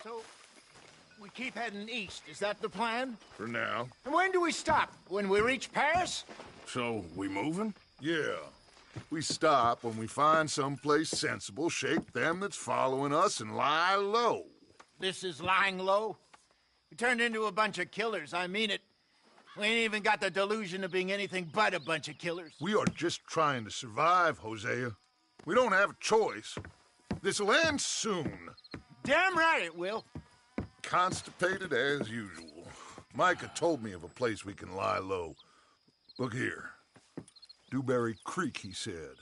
So, we keep heading east. Is that the plan? For now. And when do we stop? When we reach Paris? So, we moving? Yeah. We stop when we find someplace sensible, shake them that's following us, and lie low. This is lying low? We turned into a bunch of killers, I mean it. We ain't even got the delusion of being anything but a bunch of killers. We are just trying to survive, Hosea. We don't have a choice. This'll end soon. Damn right it will. Constipated as usual. Micah told me of a place we can lie low. Look here. Dewberry Creek, he said.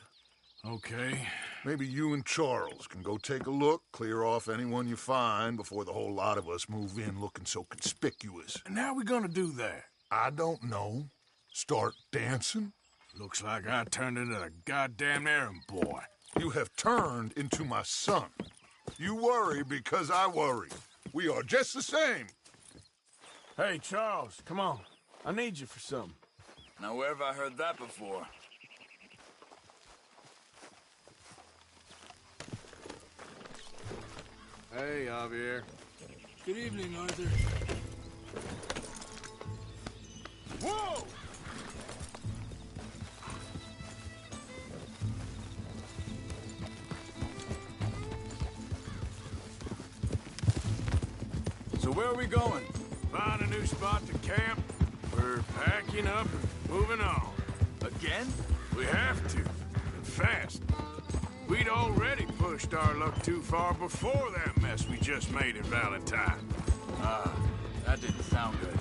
Okay. Maybe you and Charles can go take a look, clear off anyone you find before the whole lot of us move in looking so conspicuous. And how we gonna do that? I don't know. Start dancing? Looks like I turned into a goddamn errand boy. You have turned into my son. You worry because I worry. We are just the same. Hey, Charles, come on. I need you for something. Now, where have I heard that before? Hey, Javier. Good evening, Arthur. Whoa! So where are we going? Find a new spot to camp. We're packing up and moving on. Again? We have to. And fast. We'd already pushed our luck too far before that mess we just made at Valentine. That didn't sound good.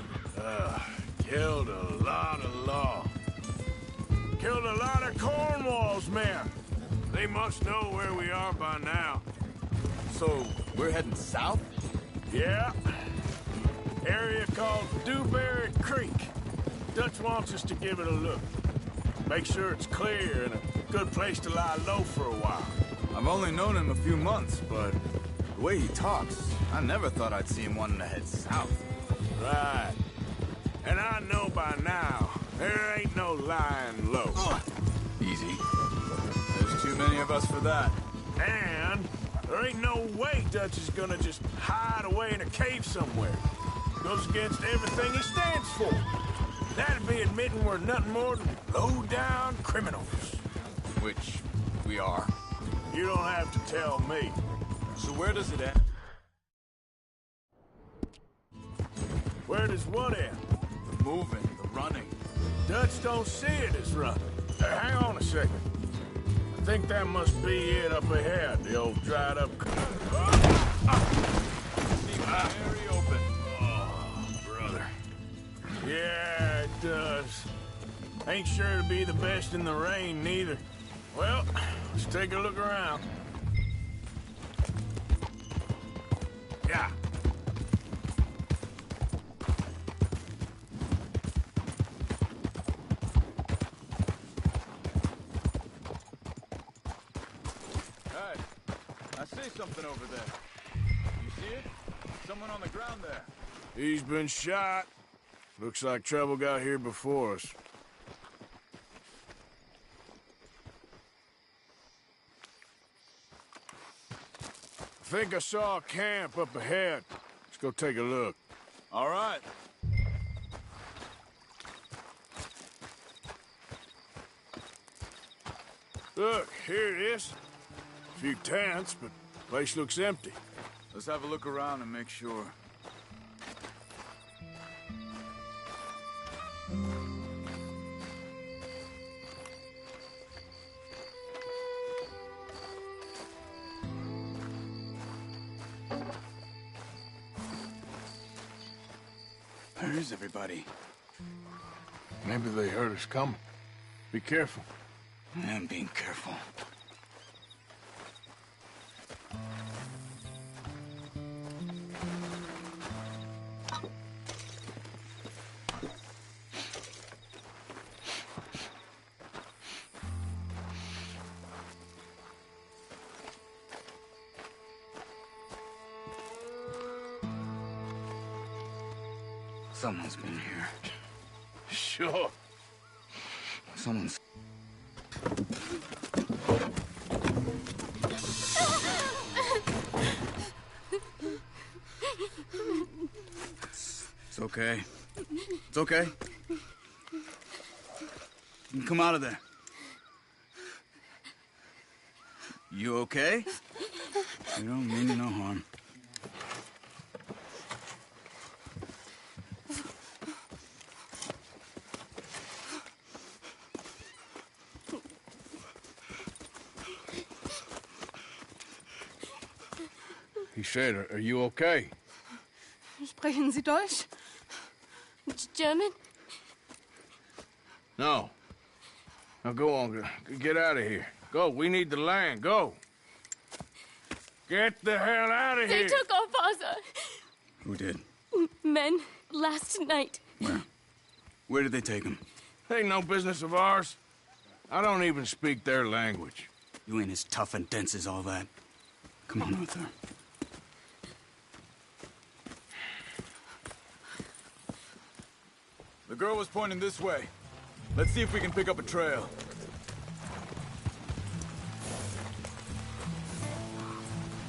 Killed a lot of law. Killed a lot of Cornwall's men. They must know where we are by now. So, we're heading south? Yeah. Area called Dewberry Creek. Dutch wants us to give it a look. Make sure it's clear and a good place to lie low for a while. I've only known him a few months, but the way he talks, I never thought I'd see him wanting to head south. Right. And I know by now, there ain't no lying low. Easy. There's too many of us for that. And there ain't no way Dutch is gonna just hide away in a cave somewhere. Goes against everything he stands for. That'd be admitting we're nothing more than low-down criminals. Which we are. You don't have to tell me. So where does it end? Where does what end? The moving, the running. Dutch don't see it as running. Hang on a second. I think that must be it up ahead, the old dried-up... Very open. Oh, brother. Yeah, it does. Ain't sure to be the best in the rain, neither. Well, let's take a look around. Yeah. Hey, I see something over there. You see it? Someone on the ground there. He's been shot. Looks like trouble got here before us. I think I saw a camp up ahead. Let's go take a look. All right. Look, here it is. A few tents, but the place looks empty. Let's have a look around and make sure. Where is everybody? Maybe they heard us coming. Be careful. I'm being careful. Someone's been here. Sure. Someone's... okay. It's okay. You can come out of there. You okay? You don't mean you no harm. He said, are you okay? Sprechen Sie Deutsch? German? No. Now go on, get out of here. Go, we need the land, go. Get the hell out of They here. took our father. Who did? Men, last night. Where? Where did they take him? Ain't no business of ours. I don't even speak their language. You ain't as tough and dense as all that. Come on, Arthur. The girl was pointing this way. Let's see if we can pick up a trail.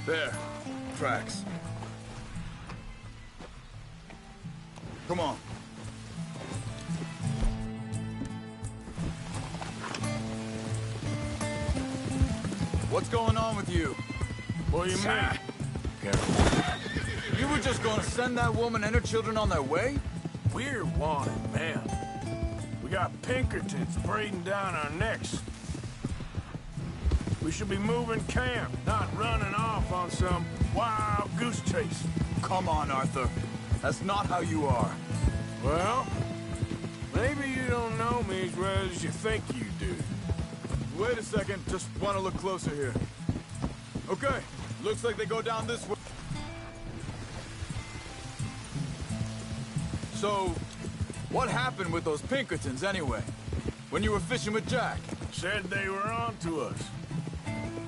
There. Tracks. Come on. What's going on with you? What do you mean? Careful. You were just gonna send that woman and her children on their way? We're wanted, man. We got Pinkertons breathing down our necks. We should be moving camp, not running off on some wild goose chase. Come on, Arthur. That's not how you are. Well, maybe you don't know me as well as you think you do. Wait a second, just want to look closer here. Okay, looks like they go down this way. So, what happened with those Pinkertons anyway? When you were fishing with Jack? Said they were on to us.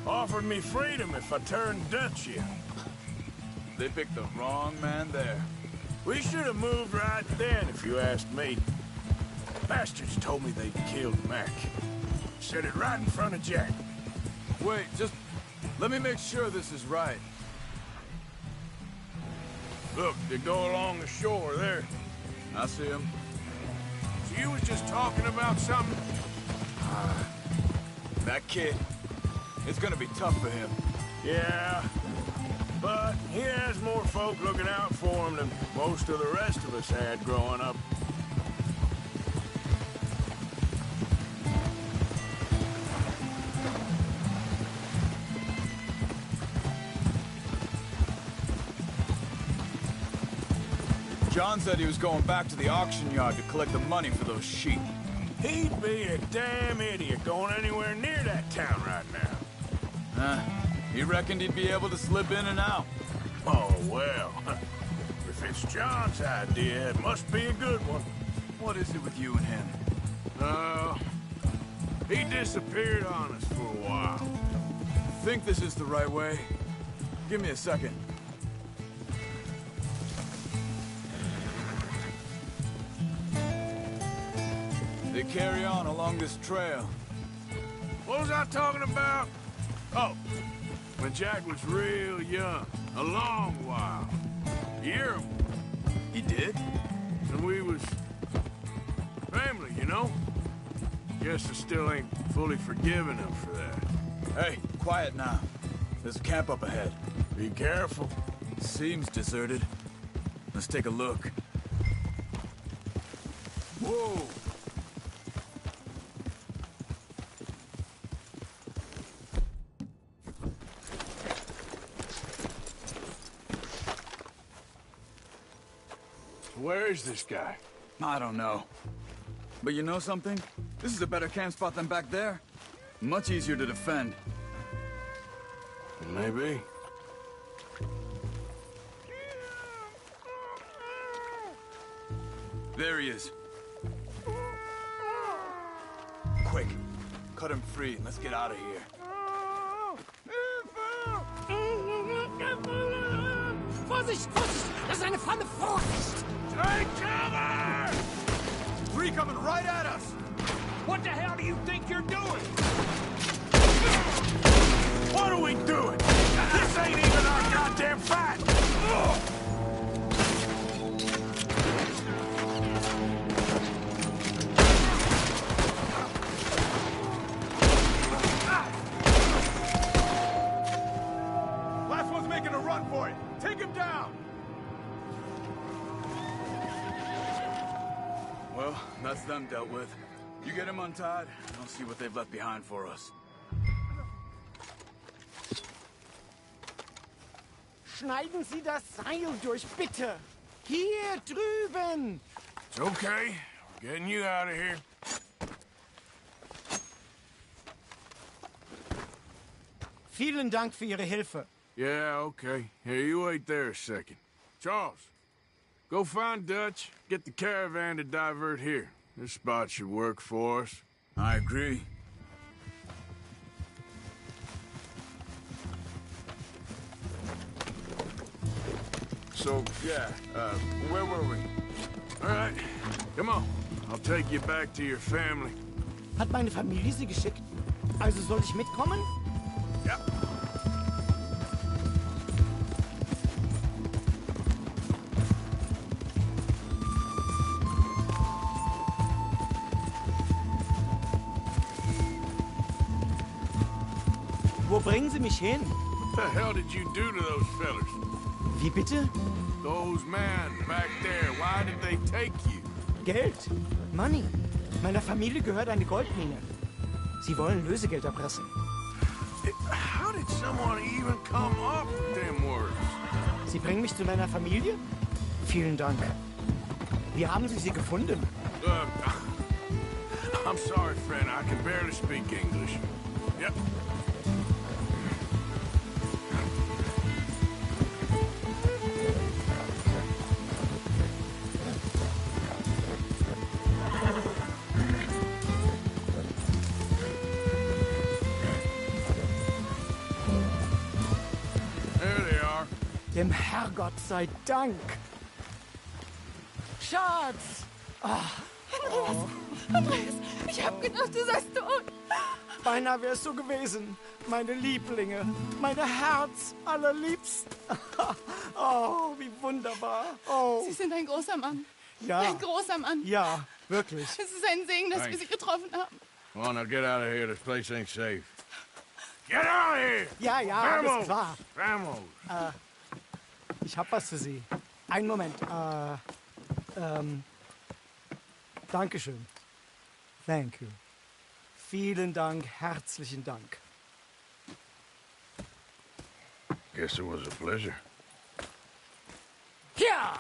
Offered me freedom if I turned Dutch yet. They picked the wrong man there. We should have moved right then, if you asked me. Bastards told me they'd killed Mac. Said it right in front of Jack. Wait, just let me make sure this is right. Look, they go along the shore there. I see him. So you was just talking about something? That kid, it's gonna be tough for him. Yeah, but he has more folk looking out for him than most of the rest of us had growing up. John said he was going back to the auction yard to collect the money for those sheep. He'd be a damn idiot going anywhere near that town right now. He reckoned he'd be able to slip in and out. Oh, well. If it's John's idea, it must be a good one. What is it with you and him? He disappeared on us for a while. Think this is the right way? Give me a second. They carry on along this trail. What was I talking about? Oh, when Jack was real young, a long while. You hear him? He did? And we was family, you know? Guess I still ain't fully forgiven him for that. Hey, quiet now. There's a camp up ahead. Be careful. Seems deserted. Let's take a look. Whoa! Where is this guy? I don't know. But you know something? This is a better camp spot than back there. Much easier to defend. Maybe. There he is. Quick, cut him free and let's get out of here. Vorsicht, Vorsicht! Das ist eine Pfanne! Vorsicht! Take cover! Three coming right at us! What the hell do you think you're doing? What are we doing? This ain't even our goddamn fight! Well, that's them dealt with. You get them untied, and I'll see what they've left behind for us. Schneiden Sie das Seil durch, bitte. Hier drüben. It's okay. We're getting you out of here. Vielen Dank für Ihre Hilfe. Yeah, okay. Here, you wait there a second. Charles, go find Dutch. Get the caravan to divert here. This spot should work for us. I agree. So, yeah, where were we? All right, come on. I'll take you back to your family. Hat meine Familie Sie geschickt? Also soll ich mitkommen? Yep. Wo bringen Sie mich hin? What the hell did you do to those fellers? Wie bitte? Those men back there, why did they take you? Geld. Money. Meiner Familie gehört eine Goldmine. Sie wollen Lösegeld erpressen. How did someone even come up with them words? Sie bringen mich zu meiner Familie? Vielen Dank. Wie haben Sie sie gefunden? I'm sorry, friend. I can barely speak English. Yep. There they are. Dem Herrgott sei Dank. Schatz! Andreas, ich hab gedacht, du seist tot. Beinahe wär's so gewesen. Meine Lieblinge. Meine Herz allerliebsten. Oh, wie wunderbar. Oh, Sie sind ein großer Mann. ja. Ein großer Mann. Ja, wirklich. Es ist ein Segen, dass wir Sie getroffen haben. Come on, now get out of here. This place ain't safe. Get out of here! Ja, ja, alles klar. Vamos! Ich hab was für Sie. Einen Moment. Dankeschön. Thank you. Vielen Dank, herzlichen Dank. Guess it was a pleasure. Ja!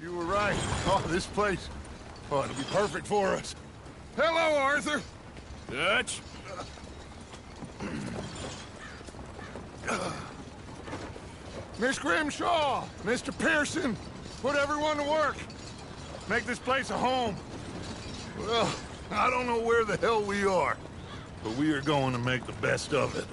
You were right. Oh, this place. Oh, it'll be perfect for us. Hello, Arthur. Dutch? Miss Grimshaw, Mr. Pearson, put everyone to work. Make this place a home. Well, I don't know where the hell we are, but we are going to make the best of it.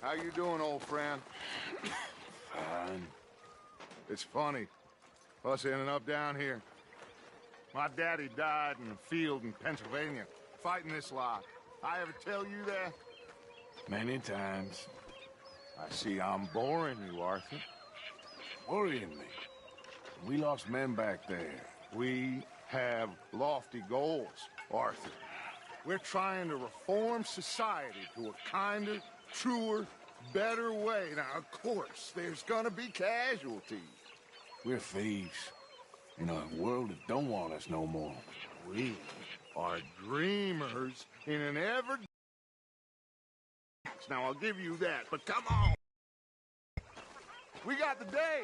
How you doing, old friend? Fine. It's funny, us ending up down here. My daddy died in the field in Pennsylvania, fighting this lot. I ever tell you that? Many times. I see I'm boring you, Arthur. Worrying me. We lost men back there. We have lofty goals, Arthur. We're trying to reform society to a kinder, truer, better way. Now, of course, there's gonna be casualties. We're thieves. In a world that don't want us no more. We? are dreamers in an ever... Now, I'll give you that, but come on. We got the day.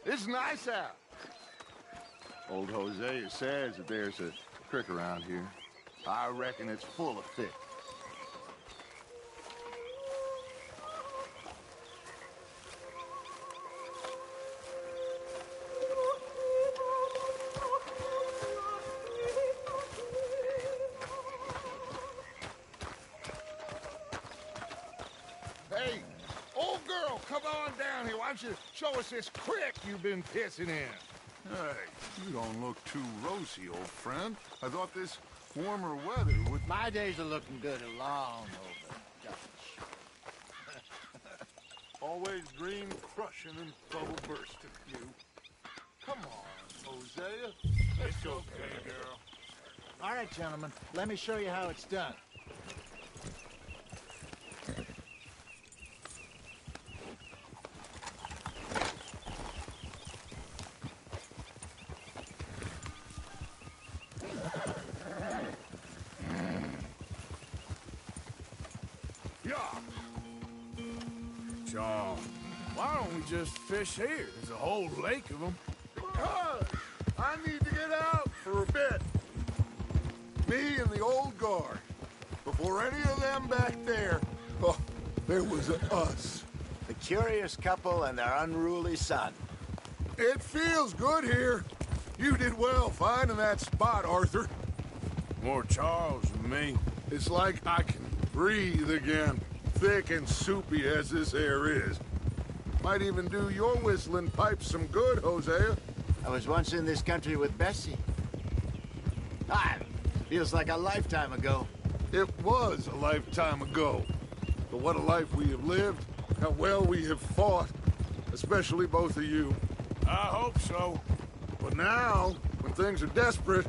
It's nice out. Old Hosea says that there's a creek around here. I reckon it's full of fish. Hey, old girl, come on down here. Why don't you show us this creek you've been pissing in? Hey, you don't look too rosy, old friend. I thought this warmer weather would... My days are looking good along over, Dutch. Always dream crushing and bubble bursting, you. Come on, Hosea. It's okay, girl. All right, gentlemen, let me show you how it's done. John, why don't we just fish here? There's a whole lake of them. Because I need to get out for a bit. Me and the old guard. Before any of them back there, oh, there was us. The curious couple and their unruly son. It feels good here. You did well finding that spot, Arthur. More Charles than me. It's like I can breathe again. Thick and soupy as this air is. Might even do your whistling pipes some good, Hosea. I was once in this country with Bessie. Feels like a lifetime ago. It was a lifetime ago. But what a life we have lived. How well we have fought. Especially both of you. I hope so. But now, when things are desperate,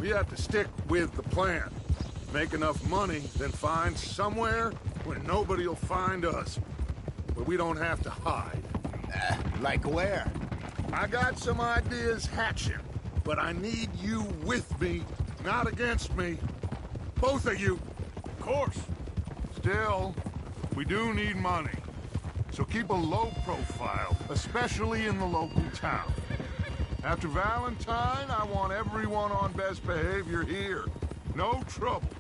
we have to stick with the plan. Make enough money, then find somewhere where nobody will find us. Where we don't have to hide. Like where? I got some ideas hatching, but I need you with me, not against me. Both of you. Of course. Still, we do need money. So keep a low profile, especially in the local town. After Valentine, I want everyone on best behavior here. No trouble.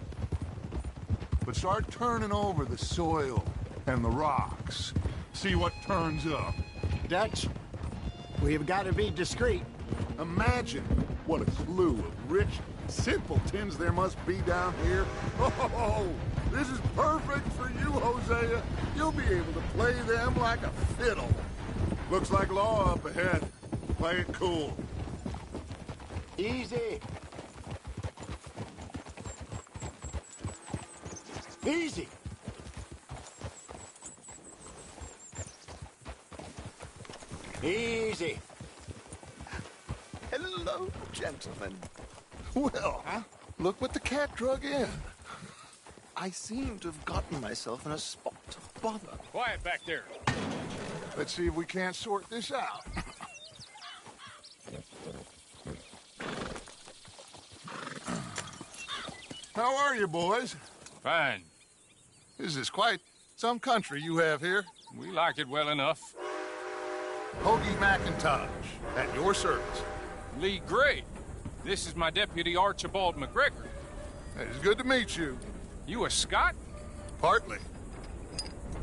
But start turning over the soil and the rocks. See what turns up. Dutch, we've got to be discreet. Imagine what a slew of rich simpletons there must be down here. Oh, this is perfect for you, Hosea. You'll be able to play them like a fiddle. Looks like law up ahead. Play it cool. Easy. Easy. Easy. Hello, gentlemen. Well, look what the cat drug in. I seem to have gotten myself in a spot of bother. Quiet back there. Let's see if we can't sort this out. How are you, boys? Fine. This is quite some country you have here. We like it well enough. Hoagie McIntosh, at your service. Lee Gray. This is my deputy, Archibald McGregor. It's good to meet you. You a Scot? Partly.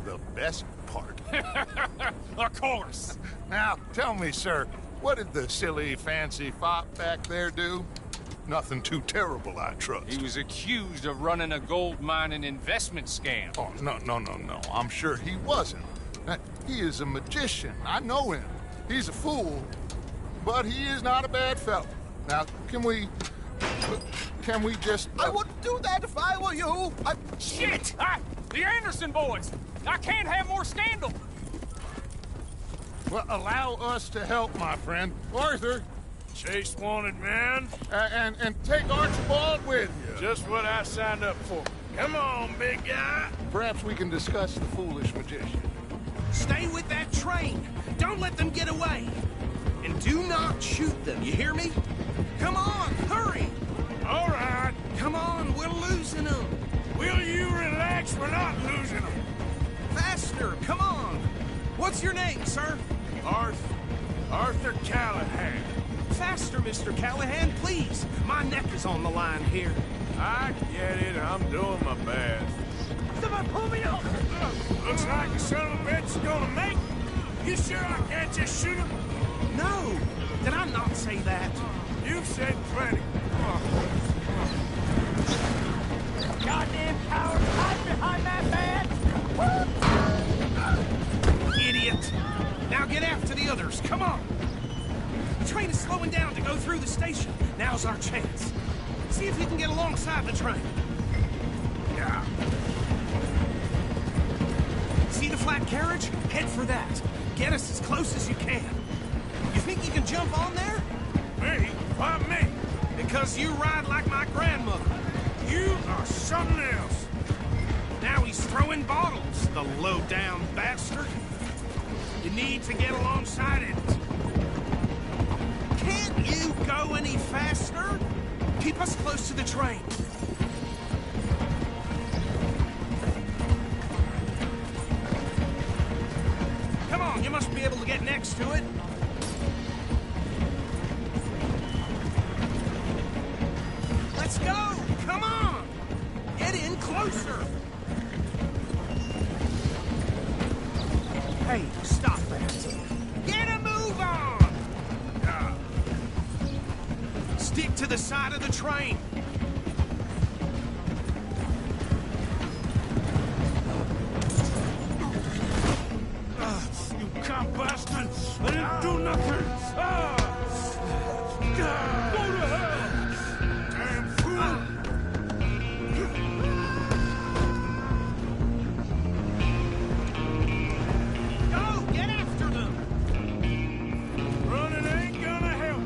The best part. Of course. Now, tell me, sir, what did the silly, fancy fop back there do? Nothing too terrible, I trust. He was accused of running a gold mining investment scam. Oh, no. I'm sure he wasn't. He is a magician. I know him. He's a fool, but he is not a bad fellow. Now, can we just... I wouldn't do that if I were you. Shit! The Anderson boys! I can't have more scandal! Well, allow us to help, my friend. Arthur! Chase wanted man. And take Archibald with you. Just what I signed up for. Come on, big guy. Perhaps we can discuss the foolish magician. Stay with that train. Don't let them get away. And do not shoot them, you hear me? Come on, hurry! All catching them. Faster, come on! What's your name, sir? Arthur Callahan. Faster, Mr. Callahan, please. My neck is on the line here. I get it. I'm doing my best. Someone pull me up! Looks like the son of a bitch is gonna make it. You sure I can't just shoot him? No! Did I not say that? You've said plenty. Goddamn coward! Hide behind that man! Idiot! Now get after the others, come on! The train is slowing down to go through the station. Now's our chance. See if you can get alongside the train. Yeah. See the flat carriage? Head for that. Get us as close as you can. You think you can jump on there? Me? Why me? Because you ride like my grandmother. You are something else. Now he's throwing bottles, the low-down bastard. You need to get alongside it. Can't you go any faster? Keep us close to the train. Come on, you must be able to get next to it. Let's go! Come on! Get in closer! Hey, stop that. Get a move on! Stick to the side of the train. You cop bastard! I didn't do nothing! Go to hell! Damn fool! Go! Get after them! Running ain't gonna help.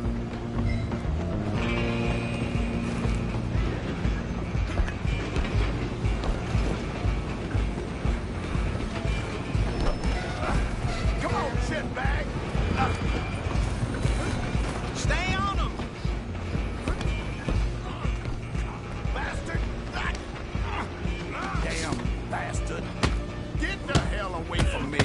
Come on, shitbag! Stay on them! Bastard! Damn bastard! Get the hell away from me!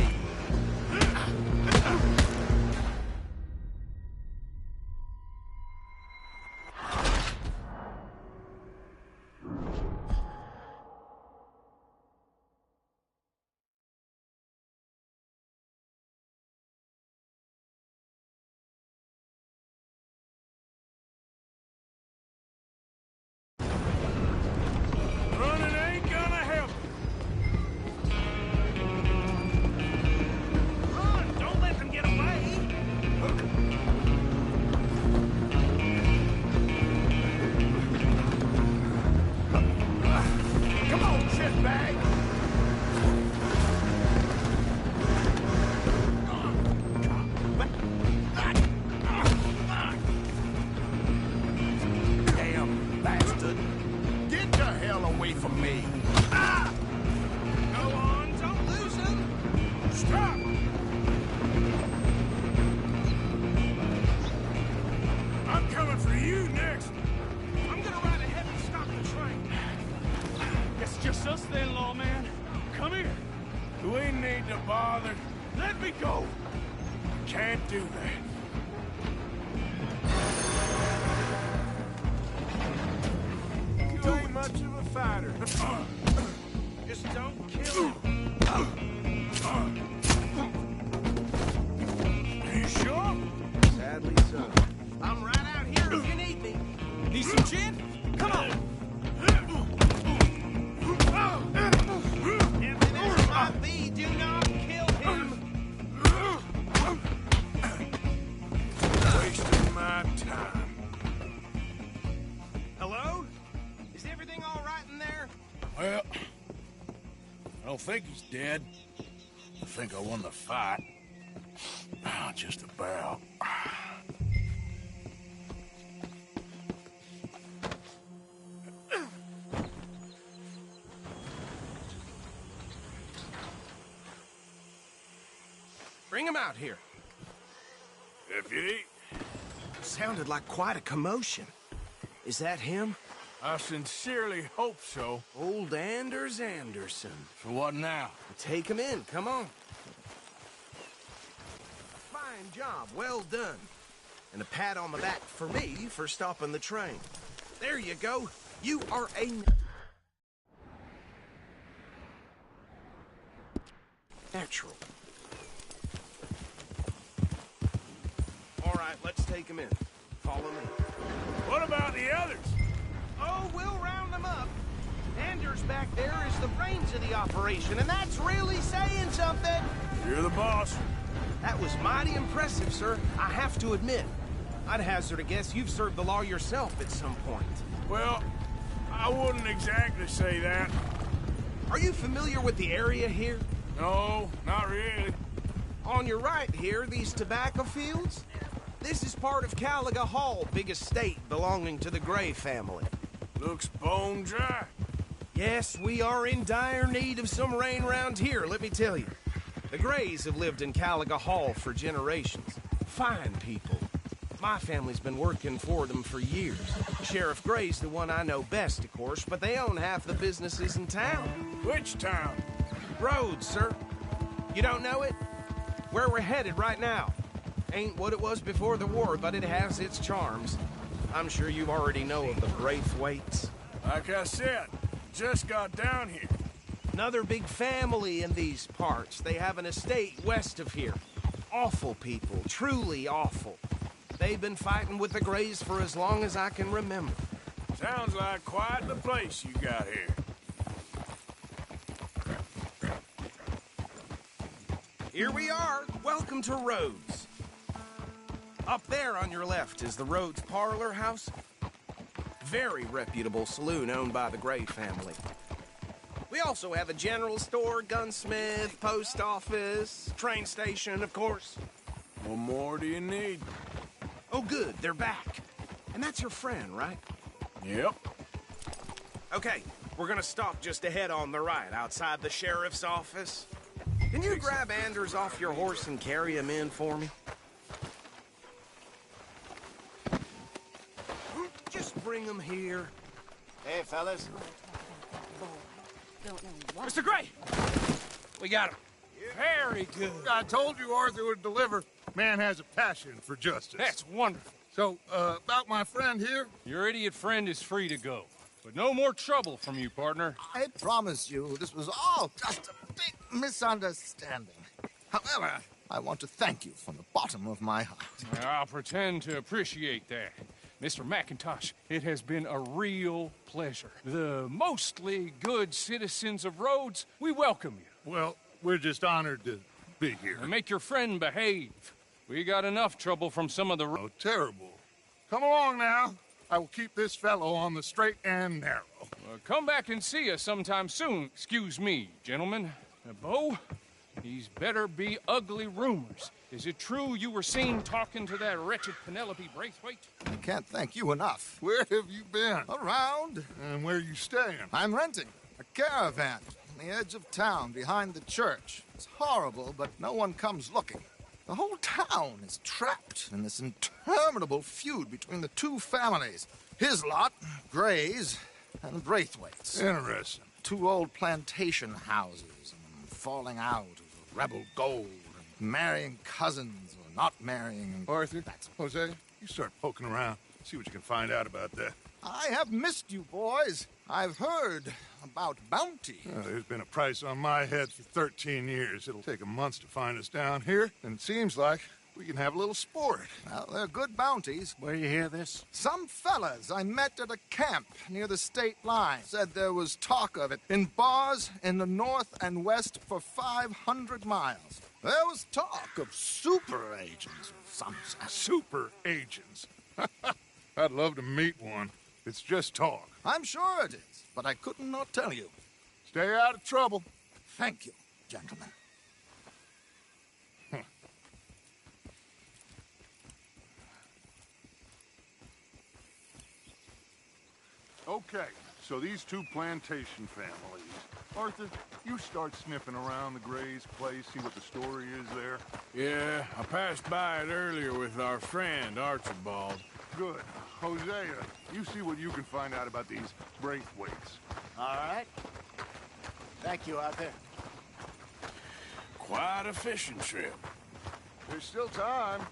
Running ain't gonna help. Run! Don't let them get away! Come on, shitbag! Damn bastard! Get the hell away from me! Go on, don't lose them! Stop! I'm coming for you next! I'm gonna ride ahead and stop the train. It's just us then, lawman. Come here. We need to bother. Let me go. Can't do that. You ain't much of a fighter. Just don't kill him. Are you sure? Sadly so. I'm right out here if you need me. Need some gin? Come on! Heaven as might be, do not kill him! Wasting my time. Hello? Is everything all right in there? Well, I don't think he's dead. I think I won the fight. Just about. Bring him out here. Deputy? Sounded like quite a commotion. Is that him? I sincerely hope so. Old Anders Anderson. So what now? Take him in, come on. Fine job, well done. And a pat on the back for me for stopping the train. There you go. You are a... natural. All right, let's take him in. Follow me. What about the others? Oh, we'll round them up. Anders back there is the brains of the operation, and that's really saying something. You're the boss. That was mighty impressive, sir. I have to admit. I'd hazard a guess you've served the law yourself at some point. Well, I wouldn't exactly say that. Are you familiar with the area here? No, not really. On your right here, these tobacco fields? This is part of Caliga Hall, big estate belonging to the Gray family. Looks bone dry. Yes, we are in dire need of some rain round here, let me tell you. The Grays have lived in Caliga Hall for generations. Fine people. My family's been working for them for years. Sheriff Gray's the one I know best, of course, but they own half the businesses in town. Which town? Rhodes, sir. You don't know it? Where we're headed right now. Ain't what it was before the war, but it has its charms. I'm sure you already know of the Braithwaites. Like I said, just got down here. Another big family in these parts. They have an estate west of here. Awful people, truly awful. They've been fighting with the Grays for as long as I can remember. Sounds like quite the place you got here. Here we are. Welcome to Rhodes. Up there on your left is the Rhodes Parlor House. Very reputable saloon owned by the Gray family. We also have a general store, gunsmith, post office, train station, of course. What more do you need? Oh, good, they're back. And that's your friend, right? Yep. Okay, we're gonna stop just ahead on the right, outside the sheriff's office. Can you grab Anders off your horse and carry him in for me? Just bring him here. Hey, fellas. Mr. Gray! We got him. Very good. I told you Arthur would deliver. Man has a passion for justice. That's wonderful. So, about my friend here? Your idiot friend is free to go. But no more trouble from you, partner. I promise you, this was all just a big misunderstanding. However, I want to thank you from the bottom of my heart. I'll pretend to appreciate that. Mr. McIntosh, it has been a real pleasure. The mostly good citizens of Rhodes, we welcome you. Well, we're just honored to be here. And make your friend behave. We got enough trouble from some of the... Oh, terrible. Come along now. I will keep this fellow on the straight and narrow. Come back and see us sometime soon. Excuse me, gentlemen. Bo, these better be ugly rumors. Is it true you were seen talking to that wretched Penelope Braithwaite? I can't thank you enough. Where have you been? Around. And where are you staying? I'm renting a caravan on the edge of town behind the church. It's horrible, but no one comes looking. The whole town is trapped in this interminable feud between the two families. His lot, Gray's, and Braithwaite's. Interesting. Two old plantation houses, and falling out of rebel gold, and marrying cousins or not marrying. Arthur, Jose, you start poking around. See what you can find out about that. I have missed you, boys. I've heard about bounty. There's been a price on my head for 13 years. It'll take a month to find us down here, and it seems like we can have a little sport. Well, they're good bounties. Where you hear this? Some fellas I met at a camp near the state line said there was talk of it in bars in the north and west for 500 miles. There was talk of super agents of some sort. Super agents. I'd love to meet one. It's just talk. I'm sure it is, but I couldn't not tell you. Stay out of trouble. Thank you, gentlemen. Okay, so these two plantation families. Arthur, you start sniffing around the Gray's place, see what the story is there. Yeah, I passed by it earlier with our friend, Archibald. Good. Hosea, you see what you can find out about these Braithwaites. All right. Thank you, Arthur. Quite a fishing trip. There's still time.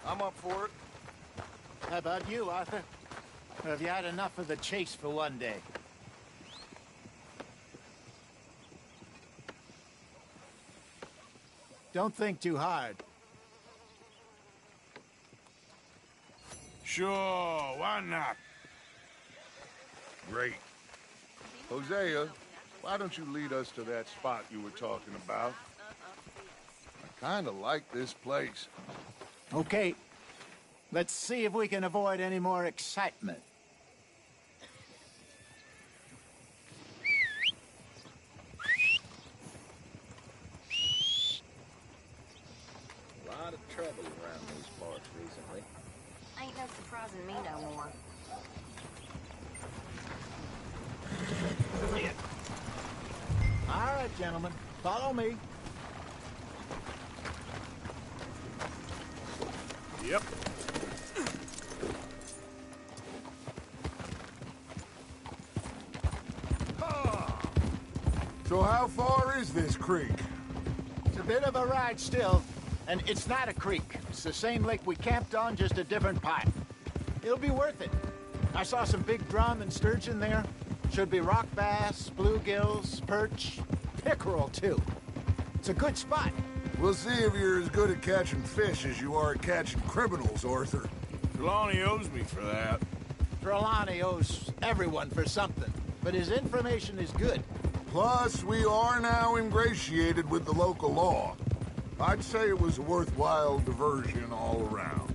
I'm up for it. How about you, Arthur? Or have you had enough of the chase for one day? Don't think too hard. Sure, why not? Great. Hosea, why don't you lead us to that spot you were talking about? I kind of like this place. Okay. Let's see if we can avoid any more excitement. A lot of trouble around these parts recently. Ain't no surprising me no more. All right, gentlemen. Follow me. Yep. So how far is this creek? It's a bit of a ride still, and it's not a creek. It's the same lake we camped on, just a different pipe. It'll be worth it. I saw some big drum and sturgeon there. Should be rock bass, bluegills, perch, pickerel, too. It's a good spot. We'll see if you're as good at catching fish as you are at catching criminals, Arthur. Trelawney owes me for that. Trelawney owes everyone for something, but his information is good. Plus, we are now ingratiated with the local law. I'd say it was a worthwhile diversion all around.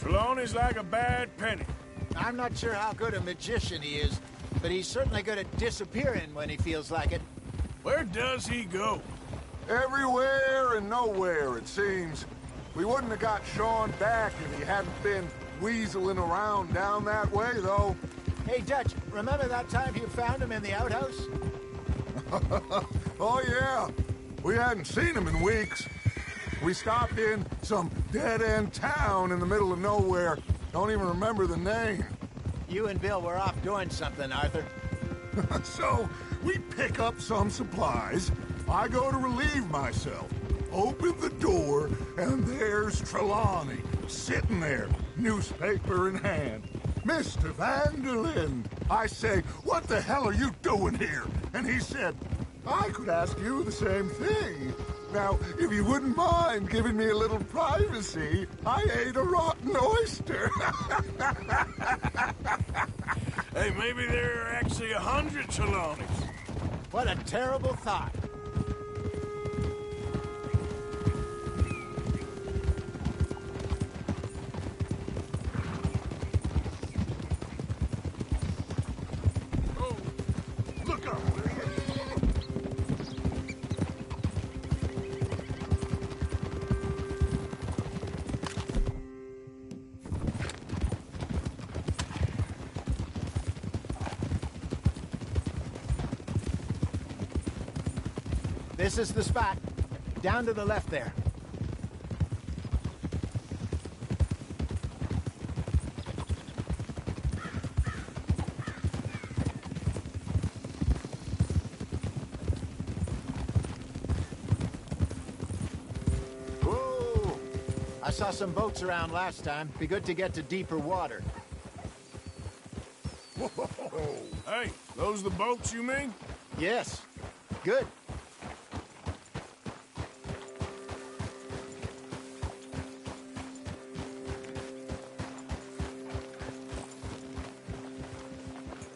Trelawney's like a bad penny. I'm not sure how good a magician he is, but he's certainly good at disappearing when he feels like it. Where does he go? Everywhere and nowhere, it seems. We wouldn't have got Sean back if he hadn't been weaseling around down that way, though. Hey, Dutch, remember that time you found him in the outhouse? Oh, yeah. We hadn't seen him in weeks. We stopped in some dead-end town in the middle of nowhere. Don't even remember the name. You and Bill were off doing something, Arthur. So, we pick up some supplies. I go to relieve myself. Open the door, and there's Trelawney, sitting there, newspaper in hand. Mr. Van der Linde. I say, what the hell are you doing here? And he said, I could ask you the same thing. Now, if you wouldn't mind giving me a little privacy, I ate a rotten oyster. Hey, maybe there are actually 100 Trelawneys. What a terrible thought. Oh, look up. This is the spot. Down to the left there. Whoa! I saw some boats around last time. Be good to get to deeper water. Whoa. Hey, those the boats you mean? Yes. Good.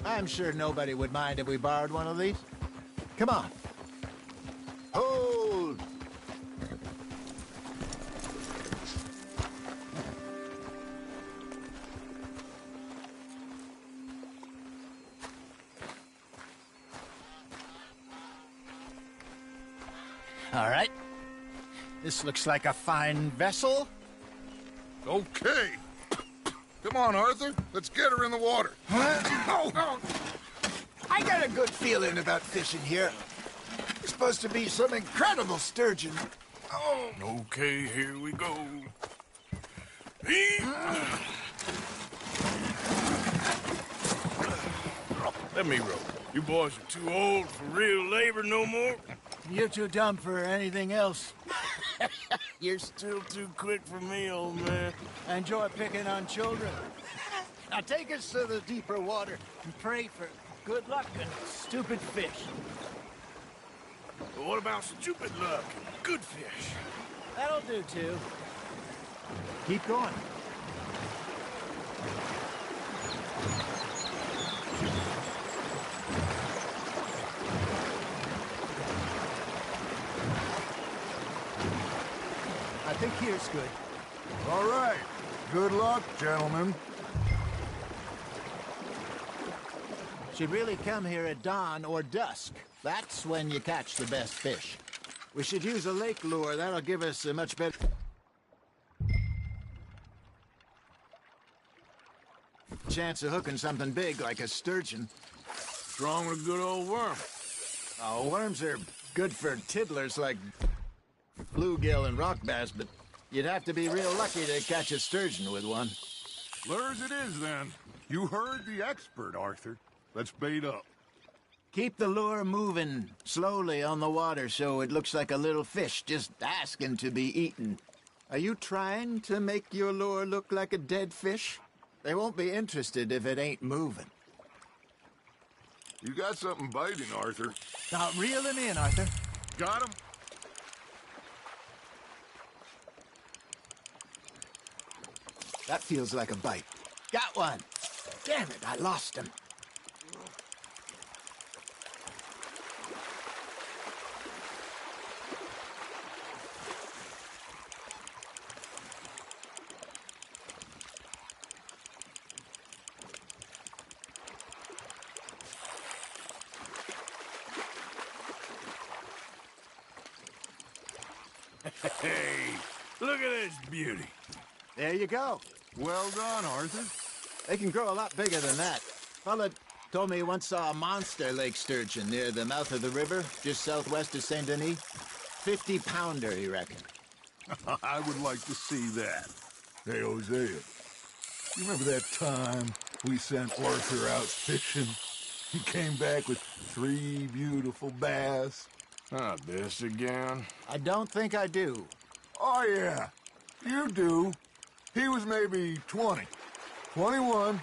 I'm sure nobody would mind if we borrowed one of these. Come on. Hold! All right. This looks like a fine vessel. Okay. Come on, Arthur. Let's get her in the water. I got a good feeling about fishing here. There's supposed to be some incredible sturgeon. Oh. Okay, here we go. Let me row. You boys are too old for real labor no more. You're too dumb for anything else. You're still too quick for me, old man. I enjoy picking on children. Now take us to the deeper water and pray for good luck and stupid fish. But what about stupid luck and good fish? That'll do, too. Keep going. I think here's good. All right. Good luck, gentlemen. Should really come here at dawn or dusk. That's when you catch the best fish. We should use a lake lure. That'll give us a much better chance of hooking something big like a sturgeon. What's wrong with a good old worm? Oh, worms are good for tiddlers like bluegill and rock bass, but you'd have to be real lucky to catch a sturgeon with one. Lures it is, then. You heard the expert, Arthur. Let's bait up. Keep the lure moving slowly on the water so it looks like a little fish just asking to be eaten. Are you trying to make your lure look like a dead fish? They won't be interested if it ain't moving. You got something biting, Arthur. Now reel him in, Arthur. Got him? That feels like a bite. Got one. Damn it, I lost him. Hey, look at this beauty. There you go. Well done, Arthur. They can grow a lot bigger than that. Fella told me he once saw a monster lake sturgeon near the mouth of the river, just southwest of Saint Denis. 50-pounder, he reckoned. I would like to see that. Hey, Hosea, you remember that time we sent Arthur out fishing? He came back with 3 beautiful bass. Not this again. I don't think I do. Oh, yeah. You do. He was maybe 20. 21.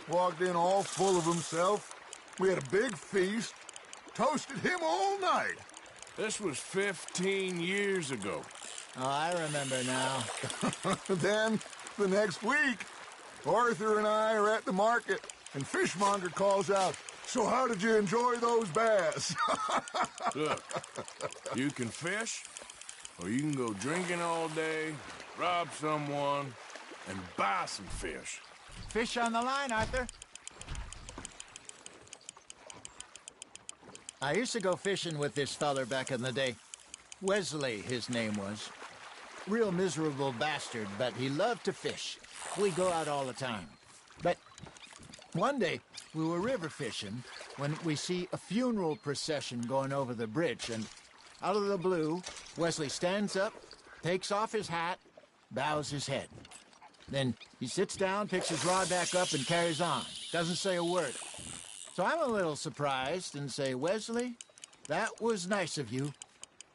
Walked in all full of himself. We had a big feast. Toasted him all night. This was 15 years ago. Oh, I remember now. Then, the next week, Arthur and I are at the market, and Fishmonger calls out, "So how did you enjoy those bass?" Look, you can fish, or you can go drinking all day, rob someone, and buy some fish. Fish on the line, Arthur. I used to go fishing with this feller back in the day. Wesley, his name was. Real miserable bastard, but he loved to fish. We go out all the time. But one day, we were river fishing when we see a funeral procession going over the bridge, and out of the blue, Wesley stands up, takes off his hat, bows his head. Then he sits down, picks his rod back up, and carries on. Doesn't say a word. So I'm a little surprised and say, "Wesley, that was nice of you."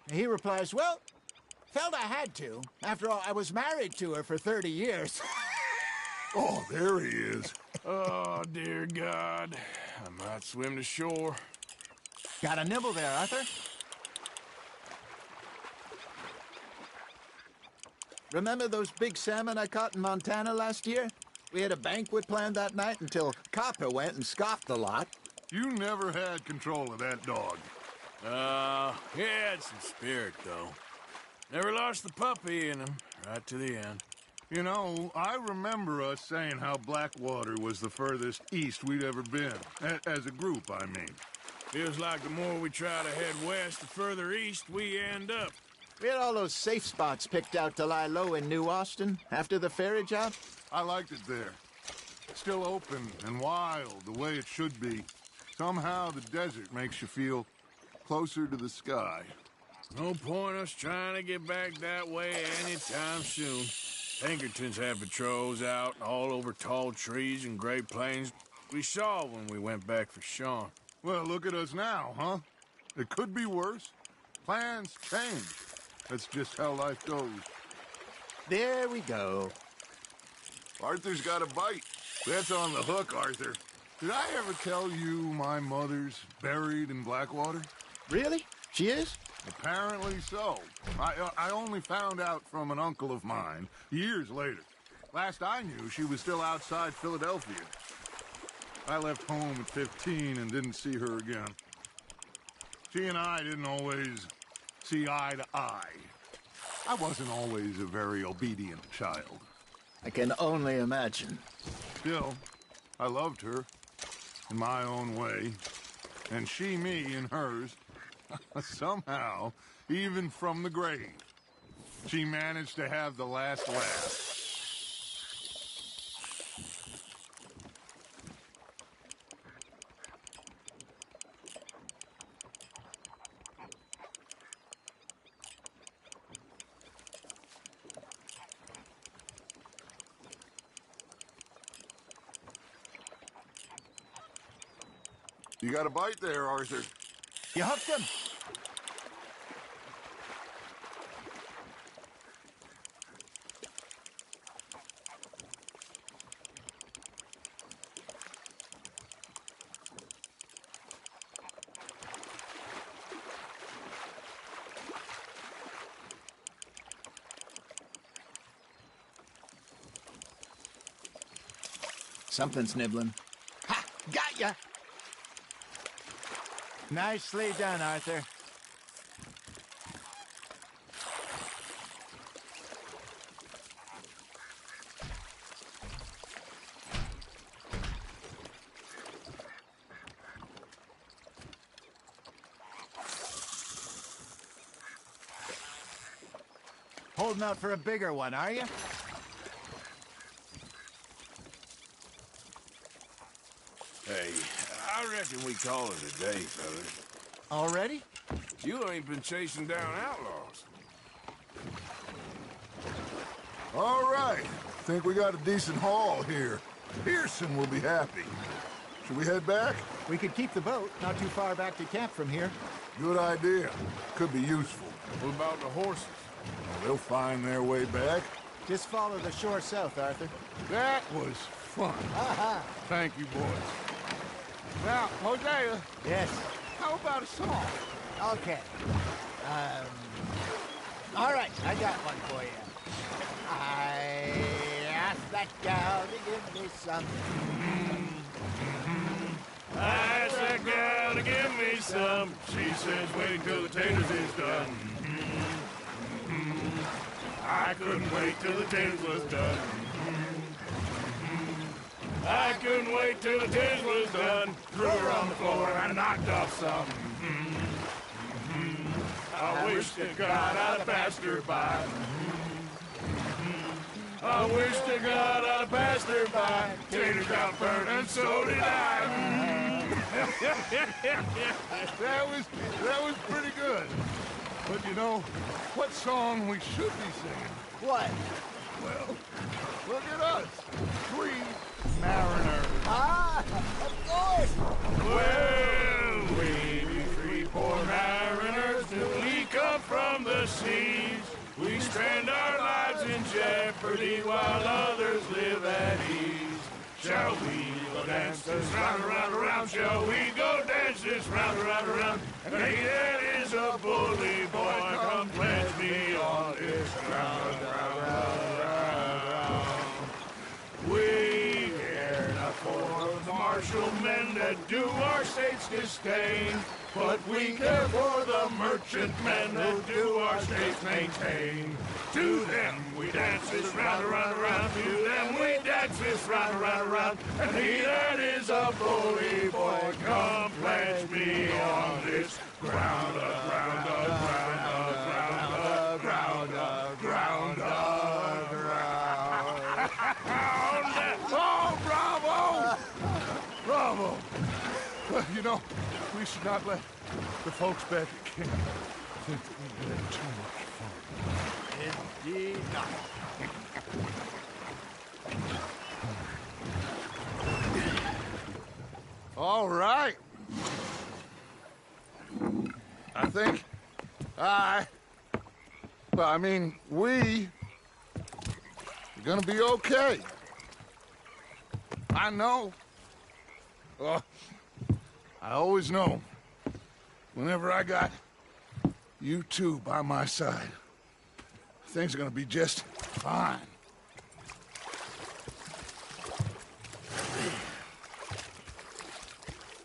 And he replies, "Well, felt I had to. After all, I was married to her for 30 years. Oh, there he is. Oh, dear God. I might swim to shore. Got a nibble there, Arthur? Remember those big salmon I caught in Montana last year? We had a banquet planned that night until Copper went and scoffed the lot. You never had control of that dog. He had some spirit, though. Never lost the puppy in him, right to the end. You know, I remember us saying how Blackwater was the furthest east we'd ever been. As a group, I mean. Feels like the more we try to head west, the further east we end up. We had all those safe spots picked out to lie low in New Austin after the ferry job. I liked it there. Still open and wild, the way it should be. Somehow the desert makes you feel closer to the sky. No point us trying to get back that way anytime soon. Pinkertons have patrols out all over tall trees and Great Plains. We saw when we went back for Sean. Well, look at us now, huh? It could be worse. Plans change. That's just how life goes. There we go. Arthur's got a bite. That's on the hook, Arthur. Did I ever tell you my mother's buried in Blackwater? Really? She is? Apparently so. I only found out from an uncle of mine years later. Last I knew, she was still outside Philadelphia. I left home at 15 and didn't see her again. She and I didn't always see eye to eye. I wasn't always a very obedient child. I can only imagine. Still, I loved her in my own way, and she me in hers. Somehow, even from the grave, she managed to have the last laugh. You got a bite there, Arthur. You hooked him. Something's nibbling. Ha! Got ya! Nicely done, Arthur. Holding out for a bigger one, are you? Hey, I reckon we call it a day, fellas. Already? You ain't been chasing down outlaws. All right. Think we got a decent haul here. Pearson will be happy. Should we head back? We could keep the boat, not too far back to camp from here. Good idea. Could be useful. What about the horses? They'll find their way back. Just follow the shore south, Arthur. That was fun. Aha! Thank you, boys. Now, Hosea. Yes. How about a song? Okay. All right, I got one for you. I asked that gal to give me some. I asked that gal to give me some. She says wait till the taters is done. I couldn't wait till the taters was done. I couldn't wait till the taters was done. Threw her on the floor and knocked off some. I wish to God I'd passed her by. I wish to God I'd passed her by. Taters got burned and so did I. That was pretty good. But you know, what song we should be singing? What? Well, look at us. 3 mariners. Ah, of course. Well, we be 3 poor mariners till we come from the seas. We spend our lives in jeopardy while others live at ease. Shall we go dance this round, around, around? Shall we go dance this round, around, around? And he that is a bully boy, come pledge me on this ground, round, round, round. We care not for the martial men that do our state's disdain, but we care for the merchant men that do our states maintain. To them we dance this round, around, around. To them we dance this round, around, around. And he that is a bully boy, come pledge me on this ground, ground, ground, ground, ground, ground, ground. Oh, bravo! Bravo! Well, you know, we should not let the folks back at camp think that we've been having too much fun. Indeed not. All right. I think we are gonna be okay. I know. I always know. Whenever I got you two by my side, things are gonna be just fine.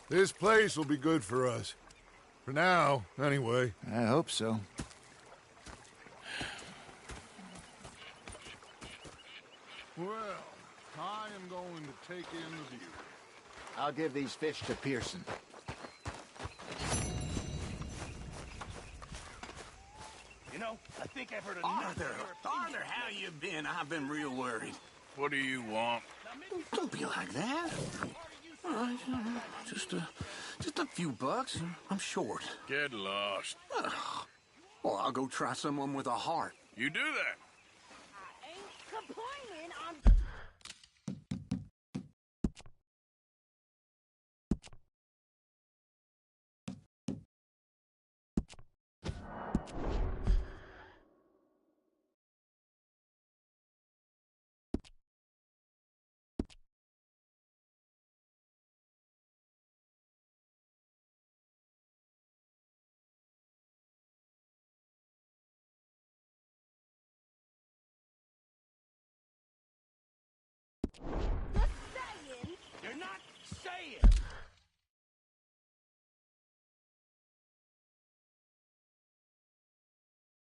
This place will be good for us. For now, anyway. I hope so. Well, I am going to take in the view. I'll give these fish to Pearson. You know, I think I've heard another. Arthur, how you been? I've been real worried. What do you want? Don't be like that. All right, just a few bucks. I'm short. Get lost. Well, I'll go try someone with a heart. You do that. I ain't complaining. You're not saying.